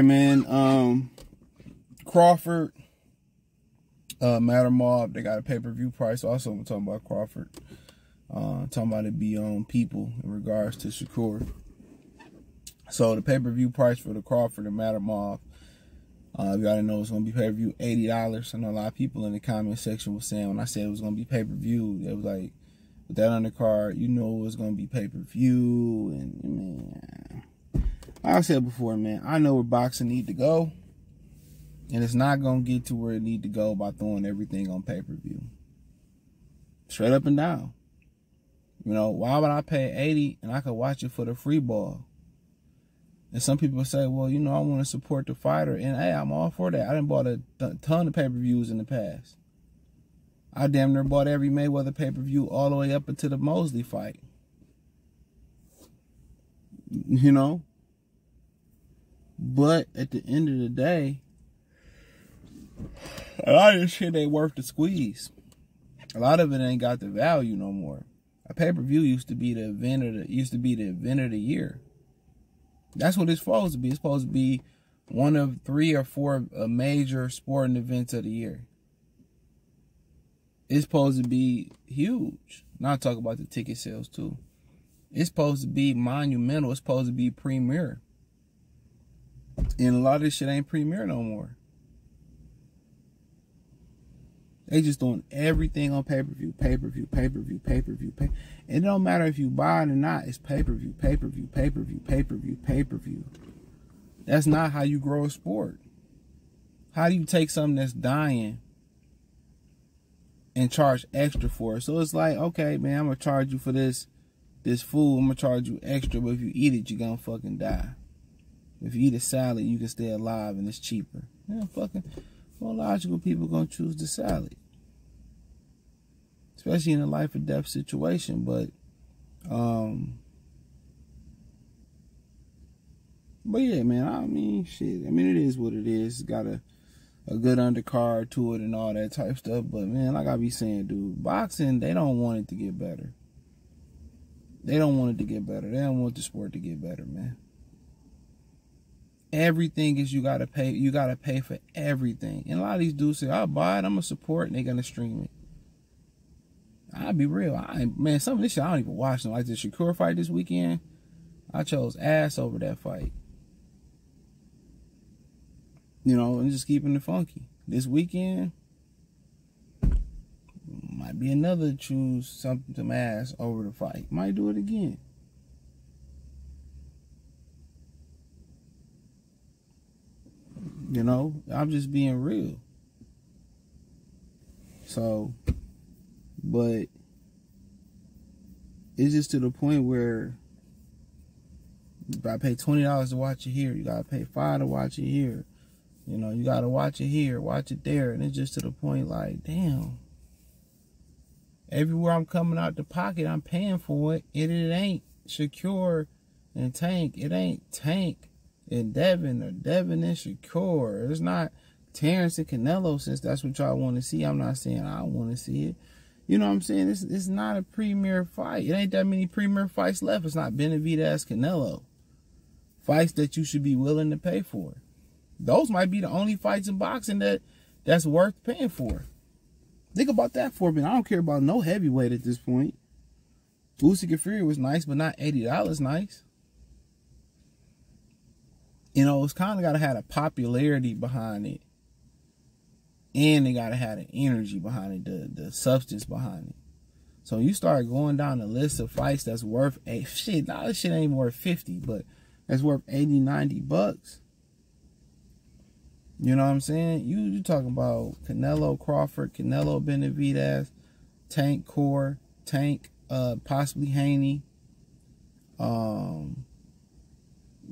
man. Crawford, Madrimov, they got a pay-per-view price. Also, I'm talking about Crawford. Talking about it be on people in regards to Shakur. So the pay-per-view price for the Crawford and Madrimov, you gotta know it's gonna be pay-per-view $80. I know a lot of people in the comment section was saying when I said it was gonna be pay-per-view, it was like, with that undercard, you know it was gonna be pay-per-view. And man, like I said before, man, I know where boxing need to go, and it's not gonna get to where it need to go by throwing everything on pay-per-view. Straight up and down. You know, why would I pay $80 and I could watch it for the free ball? And some people say, well, you know, I want to support the fighter. And, hey, I'm all for that. I done bought a ton of pay-per-views in the past. I damn near bought every Mayweather pay-per-view all the way up until the Mosley fight. You know? But at the end of the day, a lot of this shit ain't worth the squeeze. A lot of it ain't got the value no more. A pay-per-view used to be the event of the year. That's what it's supposed to be. It's supposed to be one of 3 or 4 major sporting events of the year. It's supposed to be huge. Not talk about the ticket sales too. It's supposed to be monumental. It's supposed to be premier. And a lot of this shit ain't premier no more. They just doing everything on pay-per-view, pay-per-view, pay-per-view, pay-per-view, pay. It don't matter if you buy it or not. It's pay-per-view, pay-per-view, pay-per-view, pay-per-view, pay-per-view. That's not how you grow a sport. How do you take something that's dying and charge extra for it? So it's like, okay, man, I'm going to charge you for this food. I'm going to charge you extra, but if you eat it, you're going to fucking die. If you eat a salad, you can stay alive and it's cheaper. Yeah, fucking... Well, logical people gonna choose the salad, especially in a life or death situation. But yeah, man. I mean, shit. I mean, it is what it is. It's got a good undercard to it and all that type stuff. But man, like I be saying, dude, boxing, they don't want it to get better. They don't want it to get better. They don't want the sport to get better, man. Everything is you gotta pay. You gotta pay for everything. And a lot of these dudes say, "I'll buy it. I'm gonna support," and they're gonna stream it. I'll be real. Man, some of this shit I don't even watch. Like the Shakur fight this weekend, I chose ass over that fight. You know, and just keeping it funky. This weekend might be another choose some ass over the fight. Might do it again. You know, I'm just being real. So, but it's just to the point where you gotta pay $20 to watch it here. You gotta pay $5 to watch it here. You know, you gotta watch it here, watch it there. And it's just to the point like, damn. Everywhere I'm coming out the pocket, I'm paying for it. And it ain't Shakur and Tank. It ain't Tank and Devin or Devin and Shakur. It's not Terrence and Canelo, since that's what y'all want to see. I'm not saying I want to see it. You know what I'm saying? It's not a premier fight. It ain't that many premier fights left. It's not Benavidez Canelo. Fights that you should be willing to pay for. Those might be the only fights in boxing that's worth paying for. Think about that for a minute. I don't care about no heavyweight at this point. Usyk and Fury was nice, but not $80 nice. You know, it's kind of got to have a popularity behind it. And they got to have the energy behind it, the substance behind it. So you start going down the list of fights that's worth, this shit ain't worth 50, but that's worth 80, 90 bucks. You know what I'm saying? You talking about Canelo Crawford, Canelo Benavidez, Tank Core, Tank, possibly Haney.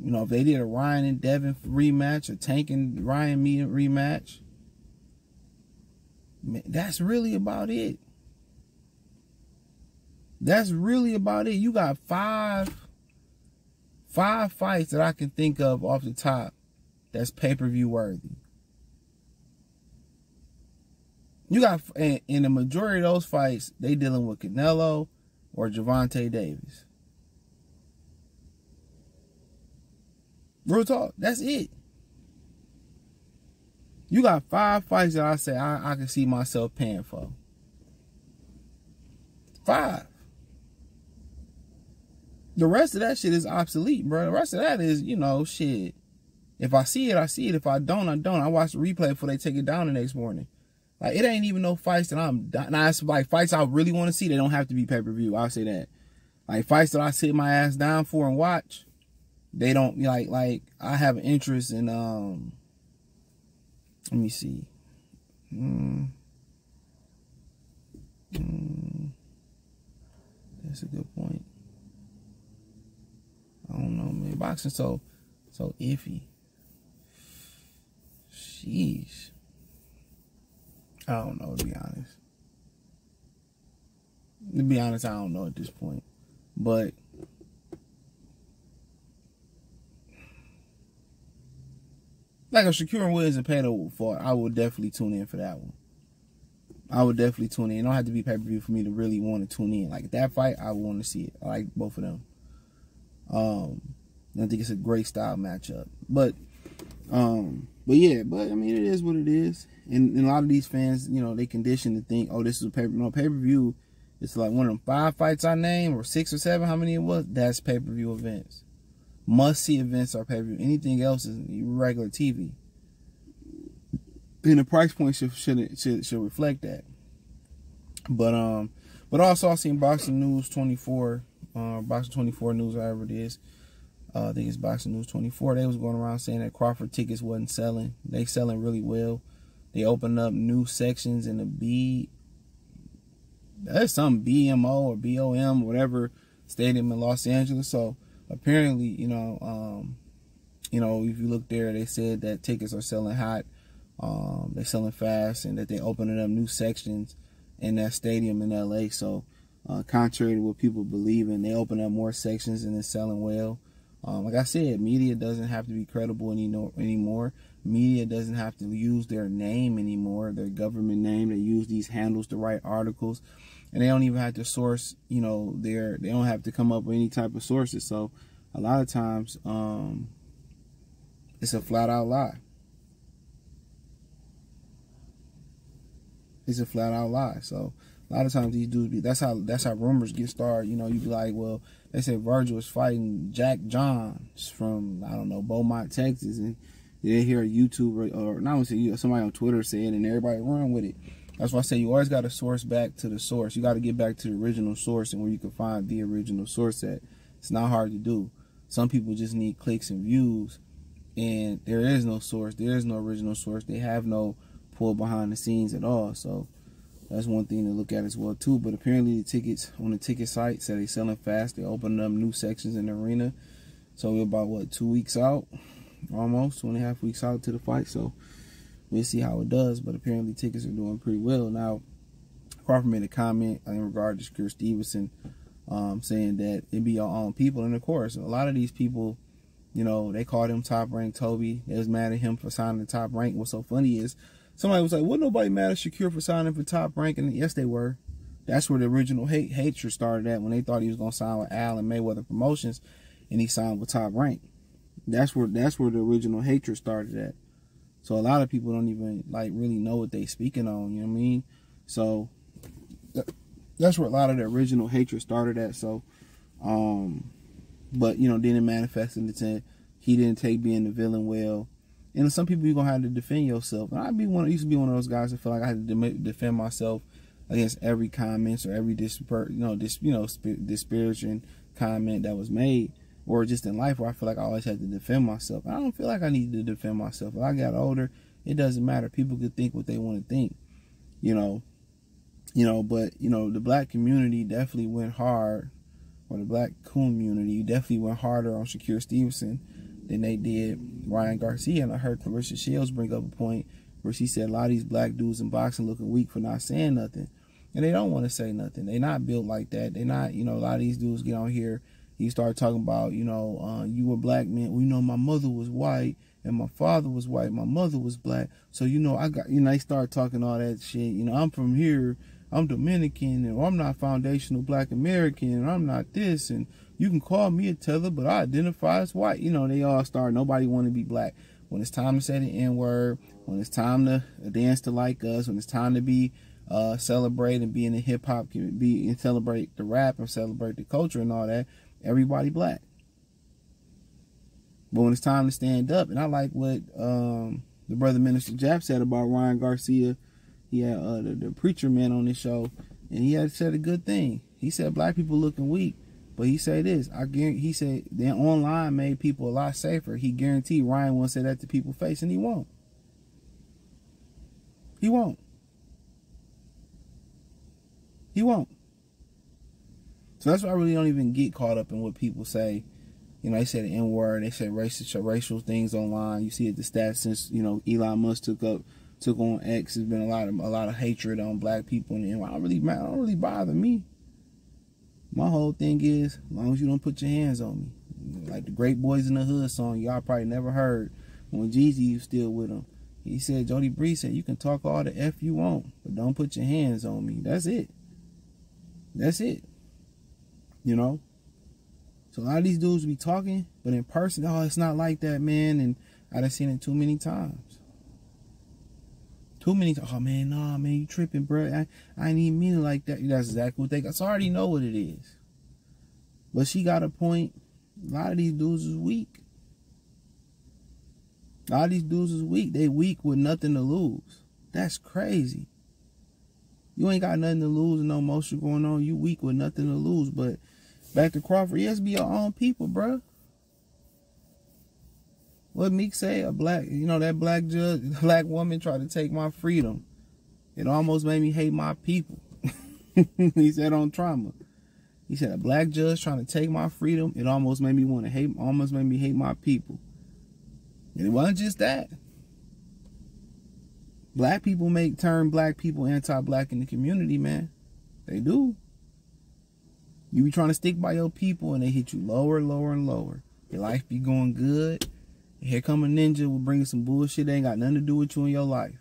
You know, if they did a Ryan and Devin rematch, a Tank and Ryan rematch, man, that's really about it. That's really about it. You got five fights that I can think of off the top that's pay-per-view worthy. You got, in the majority of those fights, they dealing with Canelo or Gervonta Davis. Real talk, that's it. You got 5 fights that I say I can see myself paying for. 5. The rest of that shit is obsolete, bro. The rest of that is, you know, shit. If I see it, I see it. If I don't, I don't. I watch the replay before they take it down the next morning. Like, it ain't even no fights that I'm... Now, it's like fights I really want to see. They don't have to be pay-per-view. I'll say that. Like, fights that I sit my ass down for and watch, they don't... Like I have an interest in... Let me see. That's a good point. I don't know, man. Boxing so iffy. Sheesh. I don't know, to be honest. To be honest, I don't know at this point. But like if Shakur and Williams and Pato fought, I would definitely tune in for that one. I would definitely tune in. It don't have to be pay-per-view for me to really want to tune in. Like that fight, I would want to see it. I like both of them. I think it's a great style matchup. But yeah, I mean, it is what it is. And a lot of these fans, you know, they conditioned to think, oh, this is a pay-per-view. It's like one of them 5 fights I named, or 6 or 7, how many it was. That's pay-per-view events. Must-see events are pay-per-view. Anything else is regular TV. And the price point should reflect that. But also I seen Boxing News 24, Boxing 24 News, however it is. I think it's Boxing News 24. They was going around saying that Crawford tickets wasn't selling. They selling really well. They opened up new sections in the there's some BMO or BOM, whatever stadium in Los Angeles. So apparently, you know, if you look there, they said that tickets are selling hot. They're selling fast, and that they opening up new sections in that stadium in LA. So contrary to what people believe in, they open up more sections and it's selling well. Like I said, media doesn't have to be credible anymore. Media doesn't have to use their name anymore, their government name. They use these handles to write articles, and they don't even have to source, you know, they don't have to come up with any type of sources. So a lot of times, it's a flat out lie. It's a flat out lie. So a lot of times these dudes that's how rumors get started. You know, you be like, well, they say Virgil is fighting Jack Johns from, I don't know, Beaumont, Texas, and they hear a YouTuber, or not only say somebody on Twitter say it, and everybody run with it. That's why I say you always got to source back to the source. You got to get back to the original source and where you can find the original source at. It's not hard to do. Some people just need clicks and views, and there is no source. There is no original source. They have no pull behind the scenes at all. So that's one thing to look at as well too. But apparently the tickets on the ticket site say they're selling fast. They're opening up new sections in the arena. So we're about 2 weeks out, almost 2.5 weeks out to the fight. So we'll see how it does. But apparently tickets are doing pretty well. Now Crawford made a comment in regard to Shakur Stevenson, saying that it be your own people. And of course, a lot of these people, you know, they called him Top Rank Toby. They was mad at him for signing the Top Rank. What's so funny is somebody was like, "Wasn't nobody mad at Shakur for signing for Top Rank?" And yes, they were. That's where the original hatred started at, when they thought he was gonna sign with Al and Mayweather Promotions, and he signed with Top Rank. That's where the original hatred started at. So a lot of people don't even like really know what they speaking on. You know what I mean? So that's where a lot of the original hatred started at. So, but you know, then it manifested into he didn't take being the villain well. And some people, you're going to have to defend yourself. And used to be one of those guys that feel like I had to defend myself against every comment or every disparaging comment that was made, or just in life where I feel like I always had to defend myself. I don't feel like I need to defend myself. When I got older, it doesn't matter. People could think what they want to think, but the black community definitely went hard, or the black community definitely went harder on Shakur Stevenson than they did Ryan Garcia. And I heard Clarissa Shields bring up a point where she said a lot of these black dudes in boxing looking weak for not saying nothing. And they don't want to say nothing. They're not built like that. They're not, a lot of these dudes get on here, you start talking about, you were black men. Well, my mother was white and my father was white. My mother was black. So, I got, they start talking all that shit. I'm from here. I'm Dominican, and I'm not foundational black American, and I'm not this, and you can call me a tether, but I identify as white. They all start, nobody want to be black. when it's time to say the N-word, when it's time to dance to Like Us, when it's time to be celebrate and be in the hip hop, be and celebrate the rap and celebrate the culture and all that, everybody black. But when it's time to stand up, and I like what the brother Minister Jap said about Ryan Garcia. He had the preacher man on this show, and he had said a good thing. He said black people looking weak, but he said this. He said that online made people a lot safer. He guaranteed Ryan won't say that to people's face, and he won't. He won't. He won't. So that's why I really don't even get caught up in what people say. You know, they say the N-word, they say racial things online. You see it, the stats since, you know, Elon Musk took on X. There's been a lot of hatred on black people, and it don't really bother me. My whole thing is, as long as you don't put your hands on me. Like the Great Boys in the Hood song, y'all probably never heard. When Jeezy was still with him, he said, Jody Bree said, you can talk all the F you want, but don't put your hands on me. That's it. That's it. You know? So a lot of these dudes be talking, but in person, oh, it's not like that, man. And I done seen it too many times. Too many times. Oh, man, nah, man, you tripping, bro. I ain't even mean it like that. That's exactly what they got. So I already know what it is. But she got a point. A lot of these dudes is weak. A lot of these dudes is weak. They weak with nothing to lose. That's crazy. You ain't got nothing to lose and no motion going on. You weak with nothing to lose. But back to Crawford, you have to be your own people, bro. What Meek say? That black judge, black woman tried to take my freedom. It almost made me hate my people. He said on Trauma. He said a black judge trying to take my freedom. It almost made me hate my people. And it wasn't just that. Black people turn black people anti-black in the community, man. They do. You be trying to stick by your people and they hit you lower, lower, and lower. Your life be going good. Here come a ninja with bringing some bullshit that ain't got nothing to do with you in your life.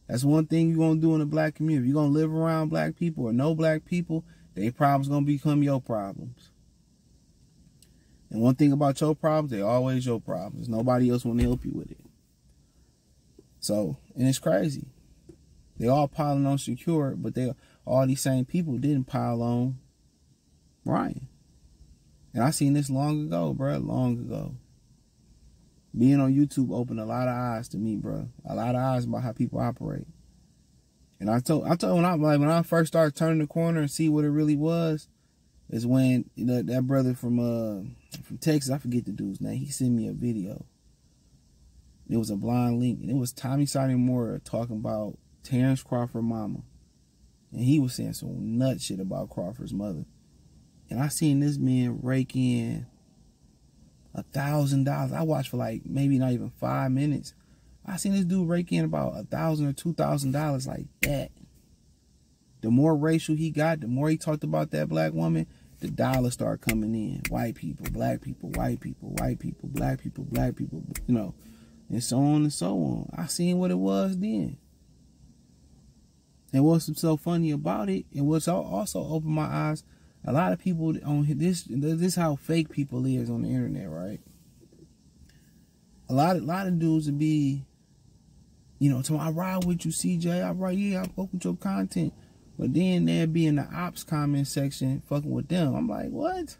That's one thing you're going to do in the black community. If you're going to live around black people or no black people, their problems going to become your problems. And one thing about your problems, they're always your problems. Nobody else want to help you with it. So, and it's crazy. They all piling on Secure, but all these same people didn't pile on Ryan. And I seen this long ago, bro. Long ago. Being on YouTube opened a lot of eyes to me, bro. A lot of eyes about how people operate. And I told when I first started turning the corner and see what it really was, is when that brother from Texas, I forget the dude's name, he sent me a video. It was a blind link, and it was Tommy Sotomayor talking about Terrence Crawford mama. And he was saying some nut shit about Crawford's mother. And I seen this man rake in $1,000. I watched for like maybe not even 5 minutes. I seen this dude rake in about $1,000 or $2,000 like that. The more racial he got, the more he talked about that black woman, the dollars start coming in. White people, black people, white people, white people, black people, you know, and so on and so on. I seen what it was then. And what's so funny about it, and what's also opened my eyes, a lot of people on this is how fake people is on the internet, right? A lot of dudes would be, you know, I ride with you, CJ. I fuck with your content. But then they'd be in the ops comment section fucking with them. I'm like, what?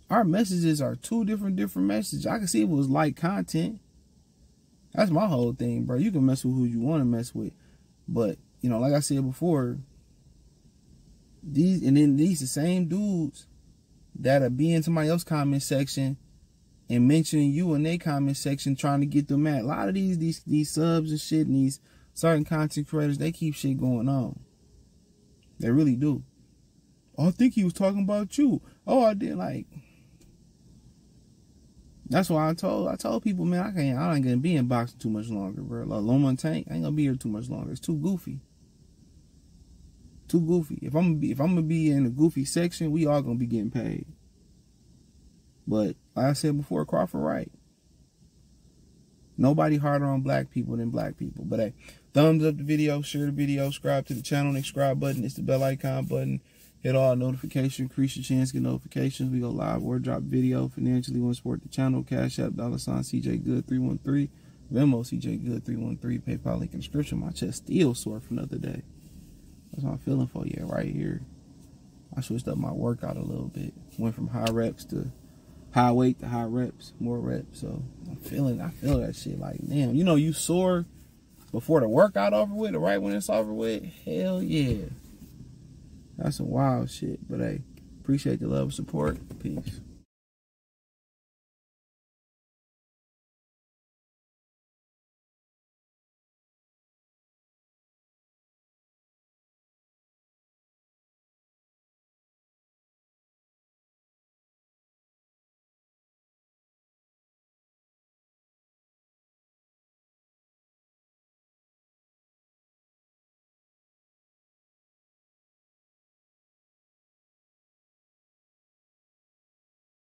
Our messages are two different messages. I can see it was like content. That's my whole thing, bro. You can mess with who you want to mess with. But, you know, like I said before, these the same dudes that'll be in somebody else's comment section and mentioning you in their comment section trying to get them mad. A lot of these subs and shit and these certain content creators, they keep shit going on. They really do. Oh, I think he was talking about you. Oh, I did. Like, that's why I told people, man, I ain't gonna be in boxing too much longer, bro. Like Loma Tank, I ain't gonna be here too much longer. It's too goofy. Too goofy. If I'm gonna be in the goofy section, we all gonna be getting paid. But like I said before, Crawford right. Nobody harder on black people than black people. But hey, thumbs up the video, share the video, subscribe to the channel, and subscribe button. It's the bell icon button. Hit all notifications, increase your chance to get notifications. We go live or drop video. Financially, want to support the channel. Cash App, $CJ Good 313. Venmo, CJ Good 313. PayPal link in the description. My chest still sore from the other day. That's what I'm feeling for you right here. I switched up my workout a little bit. Went from high reps to high weight to high reps, more reps. So I feel that shit like, damn, you know, you sore before the workout over with, or right when it's over with? Hell yeah. That's some wild shit. But hey, appreciate the love and support. Peace.